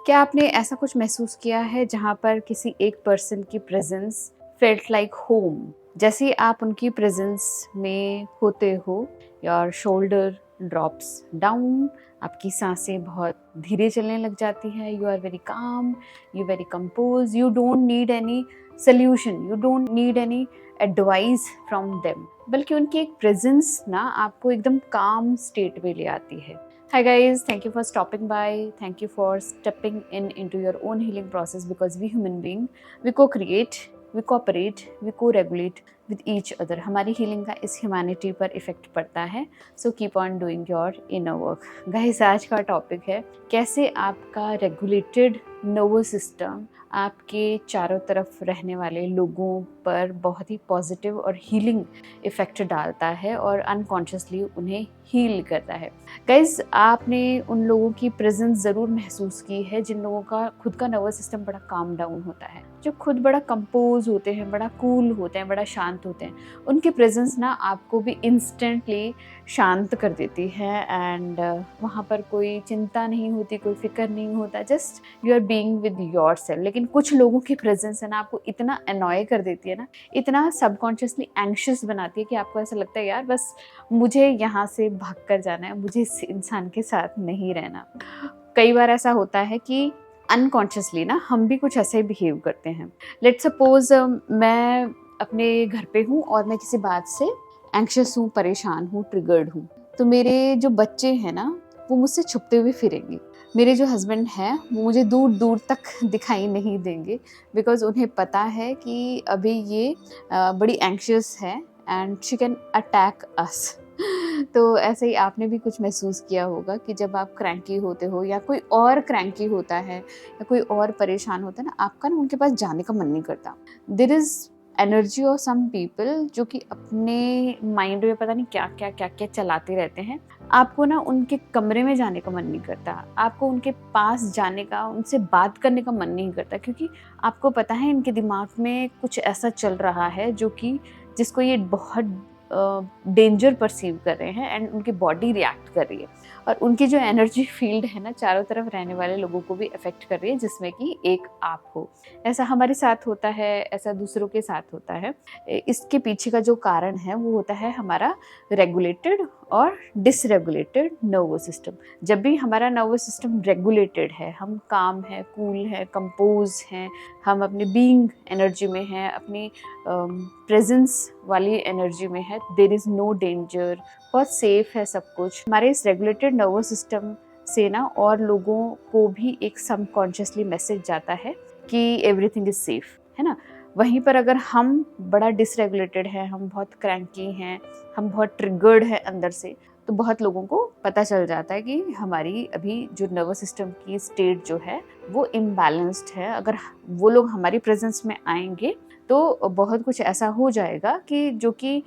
क्या आपने ऐसा कुछ महसूस किया है जहाँ पर किसी एक पर्सन की प्रेजेंस फेल्ट लाइक होम? जैसे ही आप उनकी प्रेजेंस में होते हो, योर शोल्डर ड्रॉप्स डाउन, आपकी सांसें बहुत धीरे चलने लग जाती है, you are very calm, you very compose, you don't need any solution, you don't need any advice from them, बल्कि उनकी एक प्रेजेंस ना आपको एकदम काम स्टेट में ले आती है। Hi guys, thank you for stopping by. Thank you for stepping into your own healing process, because we human being, we co-create, we cooperate, we co-regulate with each other. हमारी healing का इस humanity पर effect पड़ता है. So keep on doing your inner work. Guys, आज का topic है कैसे आपका regulated nervous system आपके चारों तरफ रहने वाले लोगों पर बहुत ही पॉजिटिव और हीलिंग इफ़ेक्ट डालता है और अनकॉन्शियसली उन्हें हील करता है। गाइज, आपने उन लोगों की प्रेजेंस ज़रूर महसूस की है जिन लोगों का खुद का नर्वस सिस्टम बड़ा काम डाउन होता है, जो खुद बड़ा कंपोज होते हैं, बड़ा कूल होते हैं, बड़ा शांत होते हैं। उनकी प्रेजेंस ना आपको भी इंस्टेंटली शांत कर देती है एंड वहाँ पर कोई चिंता नहीं होती, कोई फिक्र नहीं होता, just you are being with yourself. लेकिन कुछ लोगों की प्रेजेंस है ना आपको इतना अनॉय कर देती है ना, इतना सबकॉन्शियसली एंग्शियस बनाती है कि आपको ऐसा लगता है यार बस मुझे यहाँ से भाग कर जाना है, मुझे इस इंसान के साथ नहीं रहना। कई बार ऐसा होता है कि अनकॉन्शियसली ना हम भी कुछ ऐसे बिहेव करते हैं। लेट्स सपोज मैं अपने घर पे हूँ और मैं किसी बात से एंग्शियस हूँ, परेशान हूँ, ट्रिगर्ड हूँ, तो मेरे जो बच्चे हैं ना वो मुझसे छुपते हुए फिरेंगे। मेरे जो हस्बैंड हैं वो मुझे दूर दूर तक दिखाई नहीं देंगे, बिकॉज उन्हें पता है कि अभी ये बड़ी एंग्शियस है एंड शी कैन अटैक अस। तो ऐसे ही आपने भी कुछ महसूस किया होगा कि जब आप क्रैंकी होते हो या कोई और क्रैंकी होता है या कोई और परेशान होता है ना, आपका ना उनके पास जाने का मन नहीं करता। There is energy of some people जो कि अपने माइंड में पता नहीं क्या क्या चलाते रहते हैं। आपको ना उनके कमरे में जाने का मन नहीं करता, आपको उनके पास जाने का, उनसे बात करने का मन नहीं करता, क्योंकि आपको पता है इनके दिमाग में कुछ ऐसा चल रहा है जो कि जिसको ये बहुत डेंजर परसीव कर रहे हैं एंड उनकी बॉडी रिएक्ट कर रही है और उनकी जो एनर्जी फील्ड है ना चारों तरफ रहने वाले लोगों को भी अफेक्ट कर रही है, जिसमें कि एक आप हो। ऐसा हमारे साथ होता है, ऐसा दूसरों के साथ होता है। इसके पीछे का जो कारण है वो होता है हमारा रेगुलेटेड और डिसरेगुलेटेड नर्वस सिस्टम। जब भी हमारा नर्वस सिस्टम रेगुलेटेड है, हम काम है, कूल है, कंपोज हैं, हम अपने बीइंग एनर्जी में हैं, अपनी प्रेजेंस वाली एनर्जी में है, देयर इज़ नो डेंजर, बहुत सेफ है सब कुछ। हमारे इस रेगुलेटेड नर्वस सिस्टम से ना और लोगों को भी एक सबकॉन्शियसली मैसेज जाता है कि एवरीथिंग इज सेफ, है ना। वहीं पर अगर हम बड़ा डिसरेगुलेटेड हैं, हम बहुत क्रैंकी हैं, हम बहुत ट्रिगर्ड हैं अंदर से, तो बहुत लोगों को पता चल जाता है कि हमारी अभी जो नर्वस सिस्टम की स्टेट जो है वो इम्बैलेंस्ड है। अगर वो लोग हमारी प्रेजेंस में आएंगे तो बहुत कुछ ऐसा हो जाएगा कि जो कि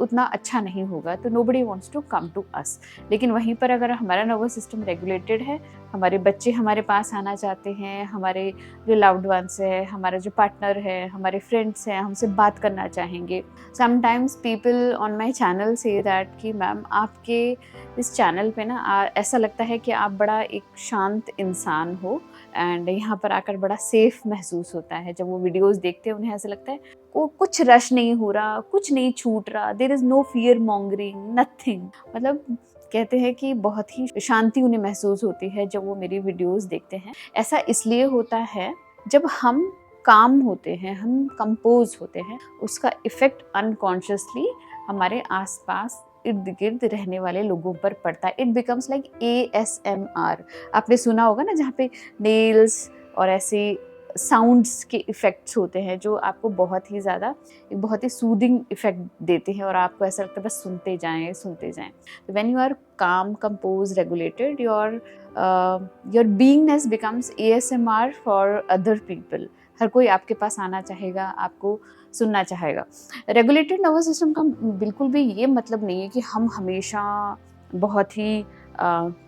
उतना अच्छा नहीं होगा, तो nobody wants to come to us. लेकिन वहीं पर अगर हमारा नर्वस सिस्टम रेगुलेटेड है, हमारे बच्चे हमारे पास आना चाहते हैं, हमारे जो लव्ड वंस है, हमारा जो पार्टनर है, हमारे फ्रेंड्स हैं, हमसे बात करना चाहेंगे। Sometimes people on my channel say that कि मैम आपके इस चैनल पे ना ऐसा लगता है कि आप बड़ा एक शांत इंसान हो एंड यहाँ पर आकर बड़ा सेफ महसूस होता है। जब वो वीडियोस देखते हैं उन्हें ऐसा लगता है को कुछ रश नहीं हो रहा, कुछ नहीं छूट रहा, there is no fear mongering, nothing. मतलब कहते हैं कि बहुत ही शांति उन्हें महसूस होती है जब वो मेरी वीडियोस देखते हैं। ऐसा इसलिए होता है जब हम काम होते हैं, हम कंपोज होते हैं, उसका इफ़ेक्ट अनकॉन्शियसली हमारे आसपास इर्द गिर्द रहने वाले लोगों पर पड़ता है। It becomes like ASMR। आपने सुना होगा ना, जहाँ पे नेल्स और ऐसे साउंड्स के इफ़ेक्ट्स होते हैं जो आपको बहुत ही ज़्यादा एक बहुत ही सूदिंग इफ़ेक्ट देते हैं और आपको ऐसा लगता है बस सुनते जाएं सुनते जाएं। तो when you are calm, composed, regulated, your beingness becomes ASMR for other people. हर कोई आपके पास आना चाहेगा, आपको सुनना चाहेगा। रेगुलेटेड नर्वस सिस्टम का बिल्कुल भी ये मतलब नहीं है कि हम हमेशा बहुत ही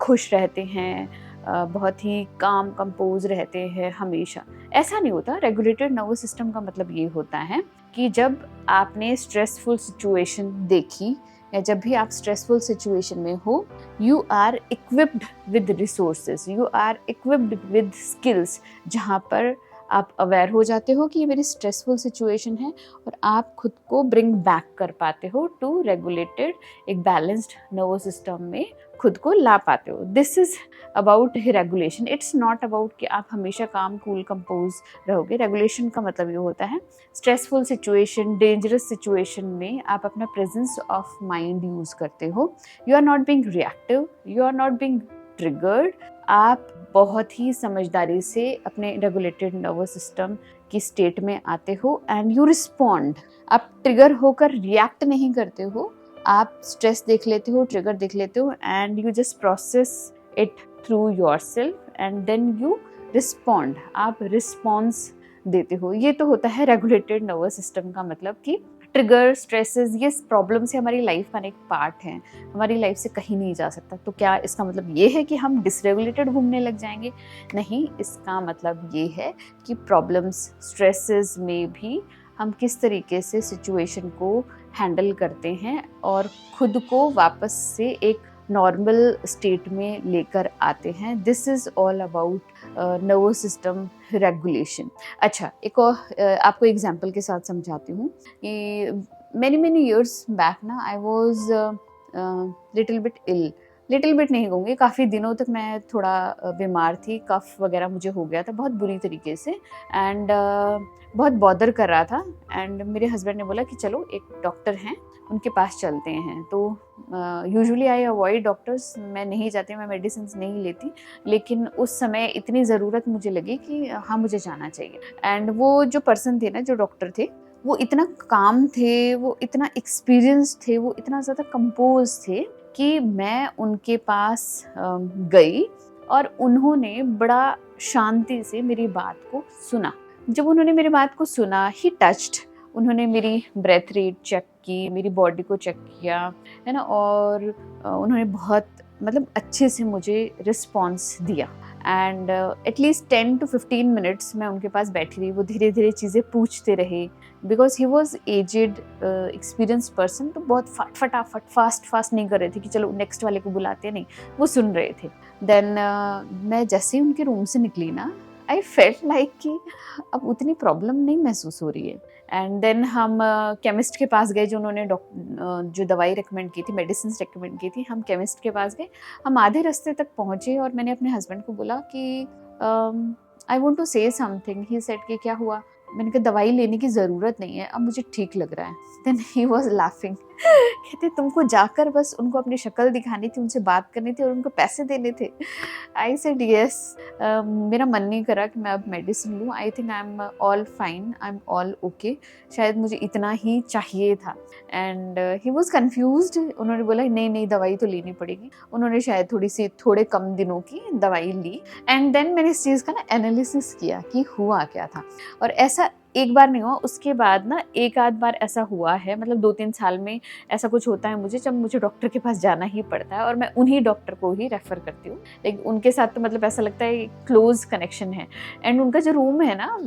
खुश रहते हैं, बहुत ही काम कंपोज रहते हैं हमेशा। ऐसा नहीं होता। रेगुलेटेड नर्वस सिस्टम का मतलब ये होता है कि जब आपने स्ट्रेसफुल सिचुएशन देखी या जब भी आप स्ट्रेसफुल सिचुएशन में हो, you are equipped with resources, you are equipped with skills, जहाँ पर आप अवेयर हो जाते हो कि ये मेरी स्ट्रेसफुल सिचुएशन है और आप खुद को ब्रिंग बैक कर पाते हो टू रेगुलेटेड, एक बैलेंस्ड नर्वस सिस्टम में खुद को ला पाते हो। This is about regulation. It's not about कि आप हमेशा काम कूल कंपोज रहोगे। रेगुलेशन का मतलब ये होता है स्ट्रेसफुल सिचुएशन, डेंजरस सिचुएशन में आप अपना प्रेजेंस ऑफ माइंड यूज करते हो। You are not being reactive, you are not being triggered. आप बहुत ही समझदारी से अपने रेगुलेटेड नर्वस सिस्टम की स्टेट में आते हो एंड यू रिस्पॉन्ड। आप ट्रिगर होकर रिएक्ट नहीं करते हो, आप स्ट्रेस देख लेते हो, ट्रिगर देख लेते हो and you just process it through yourself and then you respond. आप रिस्पॉन्स देते हो। ये तो होता है रेगुलेटेड नर्वस सिस्टम का मतलब कि ट्रिगर, स्ट्रेसेस, ये प्रॉब्लम्स हमारी लाइफ का एक पार्ट है, हमारी लाइफ से कहीं नहीं जा सकता। तो क्या इसका मतलब ये है कि हम डिसरेगुलेटेड घूमने लग जाएंगे? नहीं, इसका मतलब ये है कि प्रॉब्लम्स, स्ट्रेसेस में भी हम किस तरीके से सिचुएशन को हैंडल करते हैं और खुद को वापस से एक नॉर्मल स्टेट में लेकर आते हैं। This is all about nervous system regulation. अच्छा, एक और आपको एग्जांपल के साथ समझाती हूँ कि मैनी ईयर्स बैक ना I was little bit ill. Little bit नहीं कहूँगी, काफ़ी दिनों तक मैं थोड़ा बीमार थी, कफ वगैरह मुझे हो गया था बहुत बुरी तरीके से एंड बहुत बॉदर कर रहा था। एंड मेरे हस्बैंड ने बोला कि चलो एक डॉक्टर हैं उनके पास चलते हैं। तो यूजुअली आई अवॉइड डॉक्टर्स, मैं नहीं जाती, मैं मेडिसिन नहीं लेती, लेकिन उस समय इतनी ज़रूरत मुझे लगी कि हाँ मुझे जाना चाहिए। एंड वो जो पर्सन थे ना, जो डॉक्टर थे, वो इतना काम थे, वो इतना एक्सपीरियंस थे, वो इतना ज़्यादा कंपोज थे कि मैं उनके पास गई और उन्होंने बड़ा शांति से मेरी बात को सुना। जब उन्होंने मेरी बात को सुना, ही टच्ड, उन्होंने मेरी ब्रेथ रेट चेक की, मेरी बॉडी को चेक किया, है ना, और उन्होंने बहुत मतलब अच्छे से मुझे रिस्पॉन्स दिया। एंड एटलीस्ट 10 to 15 मिनट्स मैं उनके पास बैठी रही। वो धीरे धीरे चीज़ें पूछते रहे because he was aged experience person. तो बहुत फटाफट फास्ट नहीं कर रहे थे कि चलो नेक्स्ट वाले को बुलाते, नहीं, वो सुन रहे थे। देन मैं जैसे ही उनके रूम से निकली ना, आई फेल्ट लाइक कि अब उतनी प्रॉब्लम नहीं महसूस हो रही है। एंड देन हम केमिस्ट के पास गए, जो उन्होंने जो दवाई रेकमेंड की थी, मेडिसिन रेकमेंड की थी, हम केमिस्ट के पास गए। हम आधे रास्ते तक पहुँचे और मैंने अपने हस्बैंड को बोला कि I want to say something. He said कि क्या हुआ? मैंने कहा दवाई लेने की ज़रूरत नहीं है, अब मुझे ठीक लग रहा है। देन ही वॉज लाफिंग, कहते तुमको जाकर बस उनको अपनी शक्ल दिखानी थी, उनसे बात करनी थी और उनको पैसे देने थे। आई सेड यस, मेरा मन नहीं करा कि मैं अब मेडिसिन लूँ। I think I am all fine, I am all okay, शायद मुझे इतना ही चाहिए था। And he was confused. उन्होंने बोला नहीं दवाई तो लेनी पड़ेगी। उन्होंने शायद थोड़े कम दिनों की दवाई ली। एंड देन मैंने इस चीज़ का ना एनालिसिस किया कि हुआ क्या था। और ऐसा एक बार नहीं हुआ, उसके बाद ना एक आध बार ऐसा हुआ है, मतलब 2-3 साल में ऐसा कुछ होता है मुझे, जब मुझे डॉक्टर के पास जाना ही पड़ता है और मैं उन्हीं डॉक्टर को ही रेफ़र करती हूँ। लेकिन उनके साथ तो मतलब ऐसा लगता है क्लोज कनेक्शन है। एंड उनका जो रूम है ना,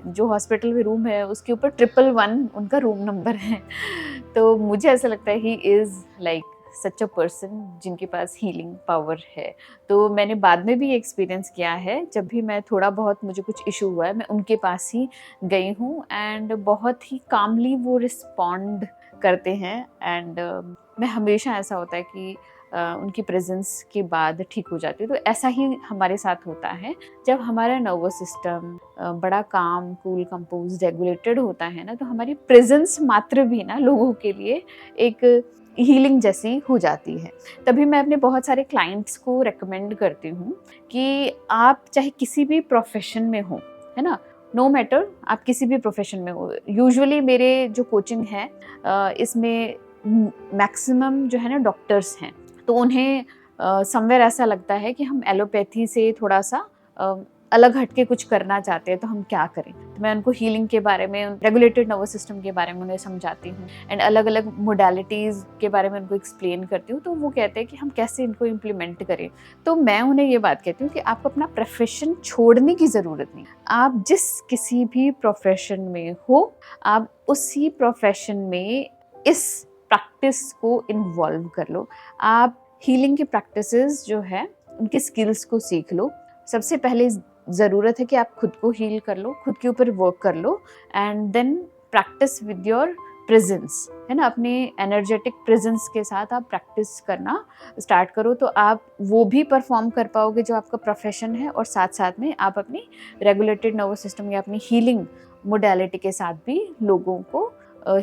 जो हॉस्पिटल में रूम है, उसके ऊपर 111 उनका रूम नंबर है। तो मुझे ऐसा लगता है he is like such a person जिनके पास हीलिंग पावर है। तो मैंने बाद में भी एक्सपीरियंस किया है, जब भी मैं थोड़ा बहुत मुझे कुछ इशू हुआ है, मैं उनके पास ही गई हूँ एंड बहुत ही कामली वो रिस्पॉन्ड करते हैं। एंड मैं हमेशा ऐसा होता है कि उनकी प्रेजेंस के बाद ठीक हो जाती है। तो ऐसा ही हमारे साथ होता है जब हमारा नर्वस सिस्टम बड़ा काम, कूल, कंपोज, रेगुलेटेड होता है ना, तो हमारी प्रेजेंस मात्र भी ना लोगों के लिए एक हीलिंग जैसी हो जाती है। तभी मैं अपने बहुत सारे क्लाइंट्स को रेकमेंड करती हूँ कि आप चाहे किसी भी प्रोफेशन में हो, है ना, नो मैटर आप किसी भी प्रोफेशन में हो। यूजुअली मेरे जो कोचिंग है इसमें मैक्सिमम जो है ना डॉक्टर्स हैं, तो उन्हें समवेयर ऐसा लगता है कि हम एलोपैथी से थोड़ा सा अलग हटके कुछ करना चाहते हैं, तो हम क्या करें। तो मैं उनको हीलिंग के बारे में, रेगुलेटेड नर्वस सिस्टम के बारे में उन्हें समझाती हूँ एंड अलग अलग मोडालिटीज़ के बारे में उनको एक्सप्लेन करती हूँ। तो वो कहते हैं कि हम कैसे इनको इम्प्लीमेंट करें। तो मैं उन्हें ये बात कहती हूँ कि आपको अपना प्रोफेशन छोड़ने की ज़रूरत नहीं। आप जिस किसी भी प्रोफेशन में हो, आप उसी प्रोफेशन में इस प्रैक्टिस को इन्वॉल्व कर लो। आप हीलिंग की प्रैक्टिसेस जो है उनके स्किल्स को सीख लो। सबसे पहले ज़रूरत है कि आप खुद को हील कर लो, खुद के ऊपर वर्क कर लो, and then practice with your presence, है ना। अपने एनर्जेटिक प्रेजेंस के साथ आप प्रैक्टिस करना स्टार्ट करो, तो आप वो भी परफॉर्म कर पाओगे जो आपका प्रोफेशन है, और साथ साथ में आप अपनी रेगुलेटेड नर्वस सिस्टम या अपनी हीलिंग मोडालिटी के साथ भी लोगों को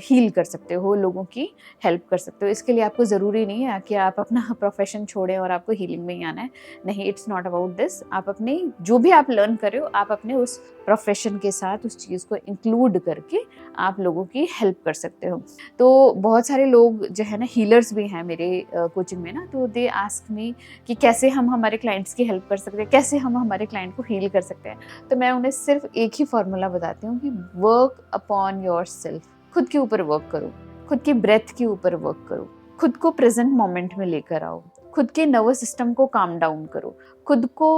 हील कर सकते हो, लोगों की हेल्प कर सकते हो। इसके लिए आपको ज़रूरी नहीं है कि आप अपना प्रोफेशन छोड़ें और आपको हीलिंग में ही आना है, नहीं, इट्स नॉट अबाउट दिस। आप अपने जो भी आप लर्न कर रहे हो, आप अपने उस प्रोफेशन के साथ उस चीज़ को इंक्लूड करके आप लोगों की हेल्प कर सकते हो। तो बहुत सारे लोग जो है ना हीलर्स भी हैं मेरे कोचिंग में ना, तो दे आस्क मी कि कैसे हम हमारे क्लाइंट्स की हेल्प कर सकते हैं, कैसे हम हमारे क्लाइंट को हील कर सकते हैं। तो मैं उन्हें सिर्फ एक ही फॉर्मूला बताती हूँ कि वर्क अपॉन योर सेल्फ। खुद के ऊपर वर्क करो, खुद की ब्रेथ के ऊपर वर्क करो, खुद को प्रेजेंट मोमेंट में लेकर आओ, खुद के नर्वस सिस्टम को काम डाउन करो, खुद को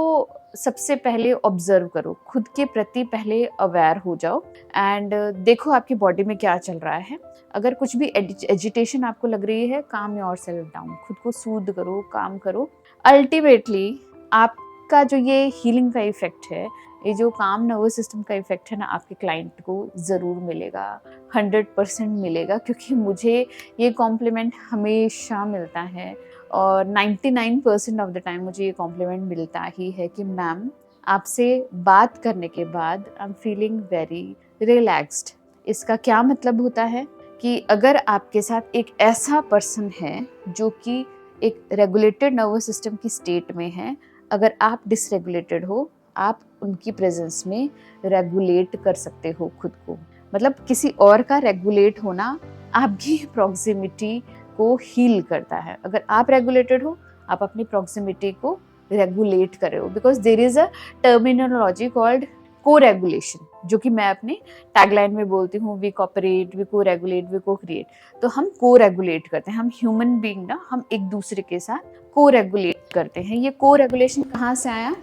सबसे पहले ऑब्जर्व करो, खुद के प्रति पहले अवेयर हो जाओ, एंड देखो आपकी बॉडी में क्या चल रहा है। अगर कुछ भी एजिटेशन आपको लग रही है, काम योर सेल्फ डाउन, खुद को सूद करो, काम करो। अल्टीमेटली आपका जो ये हीलिंग का इफेक्ट है, ये जो काम नर्वस सिस्टम का इफेक्ट है ना, आपके क्लाइंट को ज़रूर मिलेगा, 100% मिलेगा, क्योंकि मुझे ये कॉम्प्लीमेंट हमेशा मिलता है, और 99% ऑफ द टाइम मुझे ये कॉम्प्लीमेंट मिलता ही है कि मैम आपसे बात करने के बाद I am feeling very relaxed. इसका क्या मतलब होता है कि अगर आपके साथ एक ऐसा पर्सन है जो कि एक रेगुलेटेड नर्वस सिस्टम की स्टेट में है, अगर आप डिसरेगुलेटेड हो, आप उनकी प्रेजेंस में रेगुलेट कर सकते हो खुद को। मतलब किसी और का रेगुलेट होना आपकी प्रॉक्सिमिटी को हील करता है। अगर आप रेगुलेटेड हो, आप अपनी प्रॉक्सिमिटी को रेगुलेट कर रहे हो, because there is a terminology called co regulation, जो कि मैं अपने टैगलाइन में बोलती हूँ, we cooperate, we co regulate, we co create. तो हम को रेगुलेट करते हैं, हम ह्यूमन बीइंग ना, हम एक दूसरे के साथ को रेगुलेट करते हैं। ये को रेगुलेशन कहाँ से आया?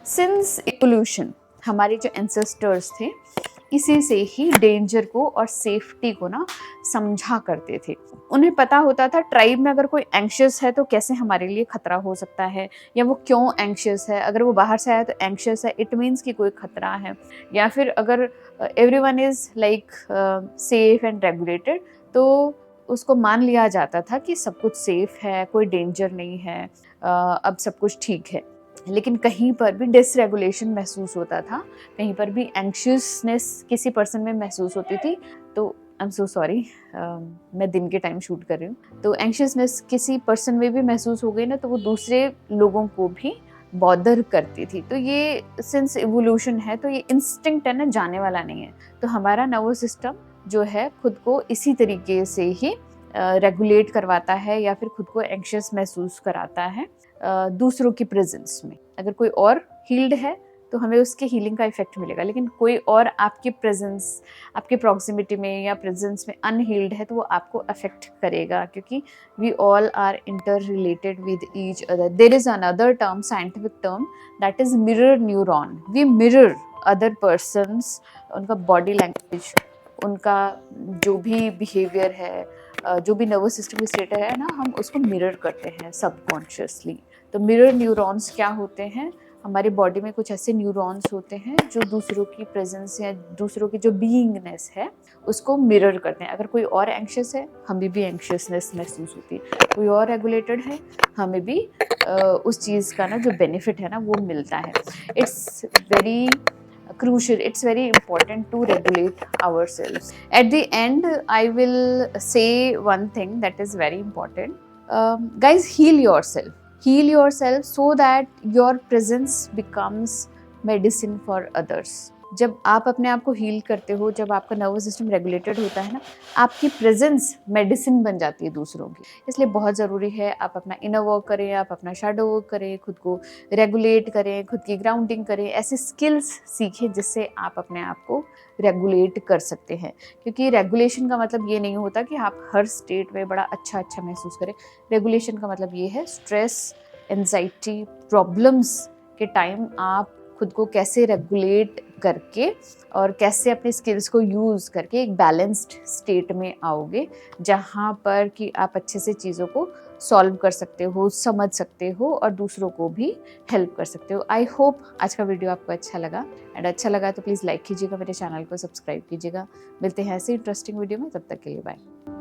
सिंस इवोल्यूशन, हमारे जो एंसेस्टर्स थे इसी से ही डेंजर को और सेफ्टी को ना समझा करते थे। उन्हें पता होता था ट्राइब में अगर कोई एंग्शियस है तो कैसे हमारे लिए खतरा हो सकता है, या वो क्यों एंग्शियस है। अगर वो बाहर से आया तो एंग्शियस है, इट मीन्स कि कोई खतरा है। या फिर अगर everyone is like safe and regulated, तो उसको मान लिया जाता था कि सब कुछ सेफ है, कोई डेंजर नहीं है, अब सब कुछ ठीक है। लेकिन कहीं पर भी डिसरेगुलेशन महसूस होता था, कहीं पर भी एंग्शियसनेस किसी पर्सन में महसूस होती थी। तो आई एम सो सॉरी, मैं दिन के टाइम शूट कर रही हूँ। तो एंग्शियसनेस किसी पर्सन में भी महसूस हो गई ना, तो वो दूसरे लोगों को भी बॉदर करती थी। तो ये सिंस इवोल्यूशन है, तो ये इंस्टिंक्ट है ना, जाने वाला नहीं है। तो हमारा नर्वस सिस्टम जो है खुद को इसी तरीके से ही रेगुलेट करवाता है, या फिर खुद को एंग्शियस महसूस कराता है दूसरों की प्रेजेंस में। अगर कोई और हील्ड है तो हमें उसके हीलिंग का इफेक्ट मिलेगा, लेकिन कोई और आपके प्रेजेंस, आपके प्रॉक्सिमिटी में या प्रेजेंस में अनहील्ड है तो वो आपको अफेक्ट करेगा, क्योंकि we all are interrelated with each other. There is another term, scientific term, that is mirror neuron. We mirror other persons, उनका बॉडी लैंग्वेज, उनका जो भी बिहेवियर है, जो भी नर्वस सिस्टम की स्टेट है ना, हम उसको मिरर करते हैं सबकॉन्शियसली। तो मिरर न्यूरॉन्स क्या होते हैं? हमारी बॉडी में कुछ ऐसे न्यूरॉन्स होते हैं जो दूसरों की प्रेजेंस या दूसरों की जो बीइंगनेस है उसको मिरर करते हैं। अगर कोई और एंग्शियस है, हमें भी एंग्शियसनेस महसूस होती है। कोई और रेगुलेटेड है, हमें भी उस चीज़ का ना जो बेनिफिट है ना वो मिलता है। It's very crucial, it's very important to regulate ourselves. At the end, I will say one thing that is very important. Guys, heal yourself so that your presence becomes medicine for others. जब आप अपने आप को heal करते हो, जब आपका nervous system regulated होता है ना, आपकी प्रेजेंस मेडिसिन बन जाती है दूसरों की। इसलिए बहुत ज़रूरी है आप अपना इनर वर्क करें, आप अपना शैडो वर्क करें, खुद को रेगुलेट करें, खुद की ग्राउंडिंग करें, ऐसे स्किल्स सीखें जिससे आप अपने आप को रेगुलेट कर सकते हैं। क्योंकि रेगुलेशन का मतलब ये नहीं होता कि आप हर स्टेट में बड़ा अच्छा महसूस करें। रेगुलेशन का मतलब ये है स्ट्रेस, एंजाइटी, प्रॉब्लम्स के टाइम आप खुद को कैसे रेगुलेट करके और कैसे अपने स्किल्स को यूज़ करके एक बैलेंस्ड स्टेट में आओगे, जहाँ पर कि आप अच्छे से चीज़ों को सॉल्व कर सकते हो, समझ सकते हो और दूसरों को भी हेल्प कर सकते हो। आई होप आज का वीडियो आपको अच्छा लगा, एंड अच्छा लगा तो प्लीज़ लाइक कीजिएगा, मेरे चैनल को सब्सक्राइब कीजिएगा। मिलते हैं ऐसे इंटरेस्टिंग वीडियो में, तब तक के लिए बाय।